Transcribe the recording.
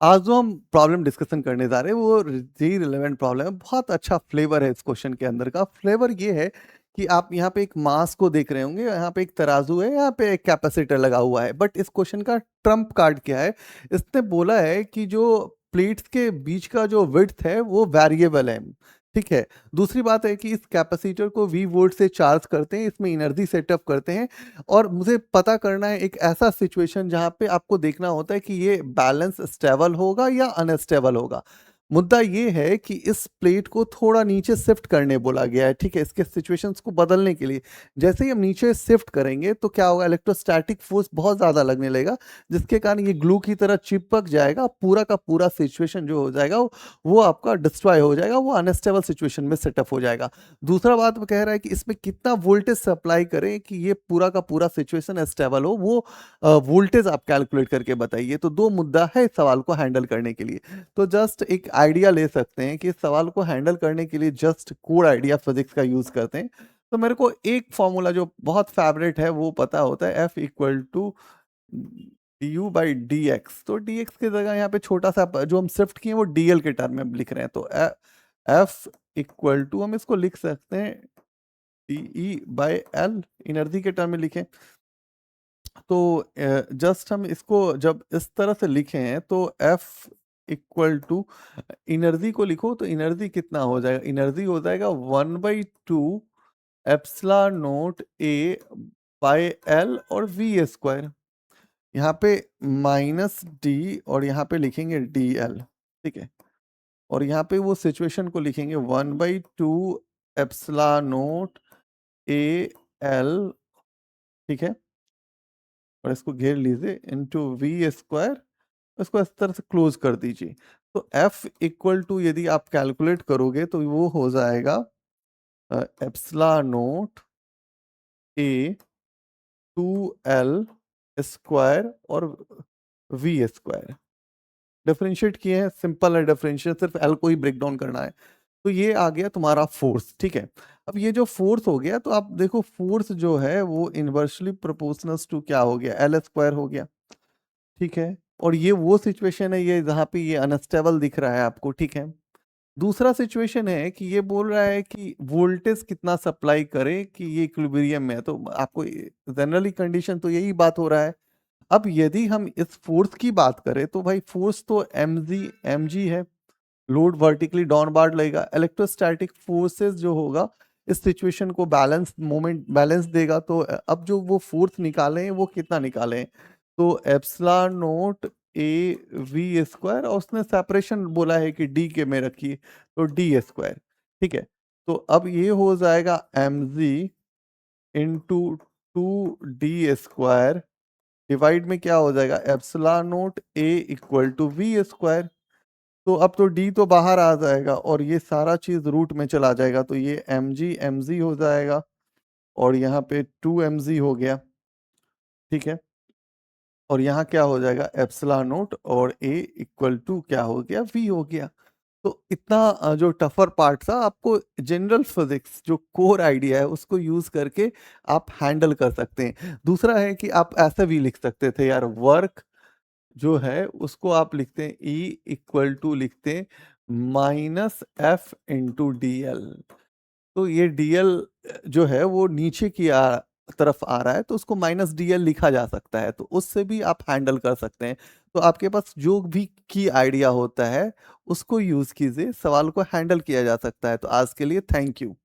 आज जो हम प्रॉब्लम डिस्कशन करने जा रहे हैं वो जी रिलेवेंट प्रॉब्लम है। बहुत अच्छा फ्लेवर है इस क्वेश्चन के अंदर का। फ्लेवर ये है कि आप यहाँ पे एक मास को देख रहे होंगे, यहाँ पे एक तराजू है, यहाँ पे एक कैपेसिटर लगा हुआ है। बट इस क्वेश्चन का ट्रम्प कार्ड क्या है? इसने बोला है कि जो प्लेट्स के बीच का जो विड्थ है वो वेरिएबल है। ठीक है। दूसरी बात है कि इस कैपेसिटर को वी वोल्ट से चार्ज करते हैं, इसमें एनर्जी सेटअप करते हैं और मुझे पता करना है एक ऐसा सिचुएशन जहाँ पे आपको देखना होता है कि ये बैलेंस स्टेबल होगा या अनस्टेबल होगा। मुद्दा ये है कि इस प्लेट को थोड़ा नीचे शिफ्ट करने बोला गया है, ठीक है, इसके सिचुएशंस को बदलने के लिए। जैसे ही हम नीचे शिफ्ट करेंगे तो क्या होगा, इलेक्ट्रोस्टैटिक फोर्स बहुत ज़्यादा लगने लगेगा, जिसके कारण ये ग्लू की तरह चिपक जाएगा, पूरा का पूरा सिचुएशन जो हो जाएगा वो आपका डिस्ट्रॉय हो जाएगा, वो अनस्टेबल सिचुएशन में सेटअप हो जाएगा। दूसरा बात वो कह रहा है कि इसमें कितना वोल्टेज सप्लाई करें कि ये पूरा का पूरा सिचुएशन स्टेबल हो, वो वोल्टेज आप कैलकुलेट करके बताइए। तो दो मुद्दा है इस सवाल को हैंडल करने के लिए। तो जस्ट एक आइडिया ले सकते हैं कि इस सवाल को हैंडल करने के लिए जस्ट कोड आइडिया फिजिक्स का यूज करते हैं। तो मेरे को एक फॉर्मूला जो बहुत फेवरेट है वो पता होता है, F equal to D U by D X. तो डी एक्स की जगह यहाँ पे छोटा सा जो हम शिफ्ट किए वो डी एल के टर्म में लिख रहे हैं। तो एफ इक्वल टू हम इसको लिख सकते हैं D E by L, energy के टर्म में लिखें। तो जस्ट हम इसको जब इस तरह से लिखे हैं तो एफ इक्वल टू एनर्जी को लिखो तो एनर्जी कितना हो जाएगा, एनर्जी हो जाएगा 1/2 epsilon naught A by L और वी स्क्वायर। यहाँ पे माइनस डी और यहाँ पे लिखेंगे डी एल। ठीक है। और यहाँ पे वो सिचुएशन को लिखेंगे 1/2 एप्सिलॉन नोट ए एल। ठीक है। और इसको घेर लीजिए इनटू वी स्क्वायर, इसको इस तरह से क्लोज कर दीजिए। तो एफ इक्वल टू यदि आप कैलकुलेट करोगे तो वो हो जाएगा एप्सिलॉन नोट ए 2l स्क्वायर और वी स्क्वायर। डिफरेंशिएट किए हैं, सिंपल है डिफरेंशिएट, सिर्फ एल को ही ब्रेक डाउन करना है। तो ये आ गया तुम्हारा फोर्स। ठीक है। अब ये जो फोर्स हो गया तो आप देखो फोर्स जो है वो इनवर्सली प्रोपोर्शनल टू क्या हो गया, एल स्क्वायर हो गया। ठीक है। और ये वो सिचुएशन है ये जहाँ पे ये अनस्टेबल दिख रहा है आपको। ठीक है। दूसरा सिचुएशन है कि ये बोल रहा है कि वोल्टेज कितना सप्लाई करे कि ये इक्विलिब्रियम में है। तो आपको जनरली कंडीशन तो यही बात हो रहा है। अब यदि हम इस फोर्स की बात करें तो भाई फोर्स तो mg है, लोड वर्टिकली डाउनवार्ड लगेगा। इलेक्ट्रोस्टैटिक फोर्सेस जो होगा इस सिचुएशन को बैलेंस मोमेंट बैलेंस देगा। तो अब जो वो फोर्स निकाले हैं वो कितना निकाले हैं, तो epsilon naught A V square, और उसने सेपरेशन बोला है कि डी के में रखिए तो डी स्क्वायर। ठीक है। तो अब ये हो जाएगा mg into 2d square divide में क्या हो जाएगा, epsilon naught A equal to V square. तो अब तो डी तो बाहर आ जाएगा और ये सारा चीज रूट में चला जाएगा, तो ये mg हो जाएगा और यहाँ पे 2mg हो गया। ठीक है। और यहाँ क्या हो जाएगा, एप्सिलॉन नोट और ए इक्वल टू क्या हो गया, वी हो गया। तो इतना जो टफर पार्ट था आपको जनरल फिजिक्स जो कोर आइडिया है उसको यूज करके आप हैंडल कर सकते हैं। दूसरा है कि आप ऐसे भी लिख सकते थे यार, वर्क जो है उसको आप लिखते हैं E इक्वल टू लिखते हैं minus F into D L. तो ये डी एल जो है वो नीचे की तरफ आ रहा है तो उसको माइनस डी एल लिखा जा सकता है, तो उससे भी आप हैंडल कर सकते हैं। तो आपके पास जो भी की आइडिया होता है उसको यूज कीजिए, सवाल को हैंडल किया जा सकता है। तो आज के लिए थैंक यू।